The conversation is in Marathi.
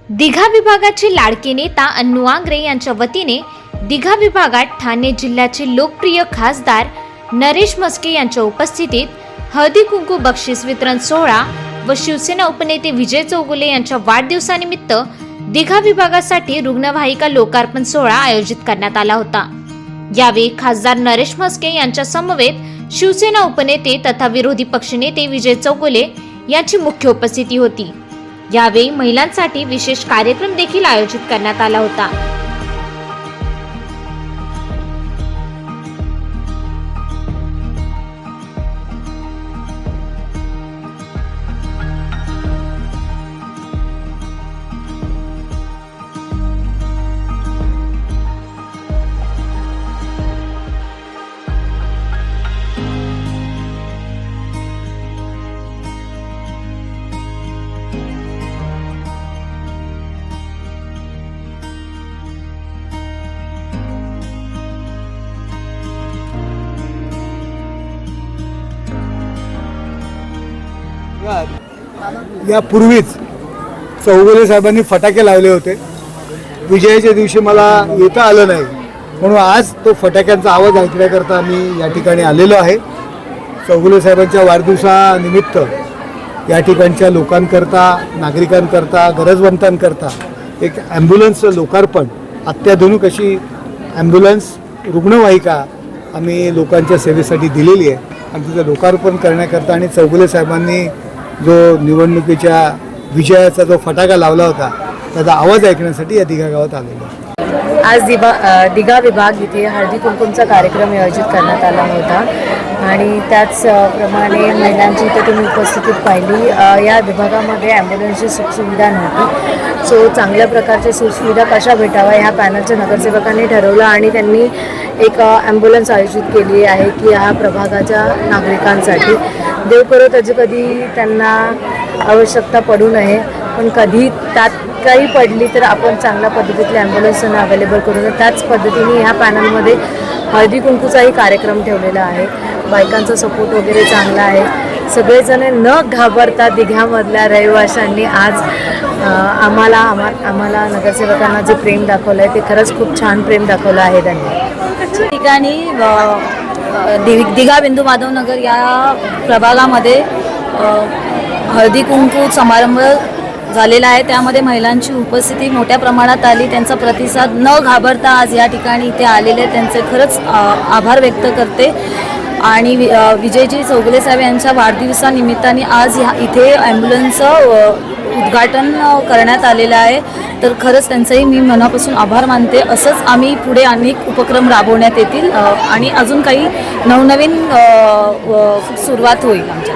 दिघा विभागाचे लाडके नेता अन्नू आंग्रे यांच्या वतीने दिघा विभागात ठाणे जिल्ह्याचे लोकप्रिय खासदार नरेश म्हस्के यांच्या उपस्थितीत हळदी कुंकू बक्षीस वितरण सोहळा व शिवसेना उपनेते विजय चौगुले यांच्या वाढदिवसानिमित्त दिघा विभागासाठी रुग्णवाहिका लोकार्पण सोहळा आयोजित करण्यात आला होता। यावेळी खासदार नरेश म्हस्के यांच्या समवेत शिवसेना उपनेते तथा विरोधी पक्षनेते विजय चौगुले यांची मुख्य उपस्थिती होती। यावेळी महिलांसाठी विशेष कार्यक्रम देखील आयोजित करण्यात आला होता। यापूर्वीच चौगुले साहेबांनी फटाके लावले होते। विजयाच्या दिवशी मला येता आलं नाही, म्हणून आज तो फटाक्यांचा आवाज ऐकण्याकरता मी या ठिकाणी आलेलो आहे। चौगुले साहेबांच्या वाढदिवसानिमित्त या ठिकाणच्या लोकांकरता, नागरिकांकरता, गरजवंतांकरता एक ॲम्ब्युलन्स लोकार्पण, अत्याधुनिक अशी ॲम्ब्युलन्स रुग्णवाहिका आम्ही लोकांच्या सेवेसाठी दिलेली आहे आणि तिचं लोकार्पण करण्याकरता आणि चौगुले साहेबांनी जो निवडणुकीच्या विजयाचा जो फटाका लावला होता त्याचा आवाज ऐकण्यासाठी या दिघा गावात आलेलो आहे। आज दिघा विभाग इथे हळदी कुंकूचा कार्यक्रम आयोजित करण्यात आला होता आणि त्याचप्रमाणे महिलांची इथे तुम्ही उपस्थितीत पाहिली। या विभागामध्ये ॲम्ब्युलन्सची सुखसुविधा नव्हती, सो चांगल्या प्रकारच्या सुखसुविधा कशा भेटाव्या ह्या पॅनलच्या नगरसेवकांनी ठरवलं आणि त्यांनी एक ॲम्ब्युलन्स आयोजित केली आहे की ह्या प्रभागाच्या नागरिकांसाठी। देव करो त्याची कधी त्यांना आवश्यकता पडू नये, पण कधी त्यात काही पडली तर आपण चांगल्या पद्धतीतले ॲम्ब्युलन्स त्यांना अवेलेबल करून त्याच पद्धतीने ह्या पॅनलमध्ये हळदी कुंकूचाही कार्यक्रम ठेवलेला आहे। बायकांचा सपोर्ट वगैरे चांगला आहे। सगळेजण न घाबरता दिघ्यामधल्या रहिवाशांनी आज आम्हाला नगरसेवकांना जे प्रेम दाखवलं आहे ते खरंच खूप छान प्रेम दाखवलं आहे त्यांनी। ठिकाणी दिघा बिंदू माधवनगर या प्रभागामध्ये हळदी कुंकू समारंभ झालेला आहे। त्यामध्ये महिलांची उपस्थिती मोठ्या प्रमाणात आली। त्यांचा प्रतिसाद न घाबरता आज या ठिकाणी इथे आलेले त्यांचे खरंच आभार व्यक्त करते। आणि विजयजी चौगुले साहेब यांच्या वाढदिवसानिमित्ताने आज इथे ॲम्ब्युलन्सचं उद्घाटन करण्यात आलेलं आहे, तर खरंच त्यांचंही मी मनापासून आभार मानते। असंच आम्ही पुढे अनेक उपक्रम राबवण्यात येतील आणि अजून काही नवनवीन सुरुवात होईल आमच्या।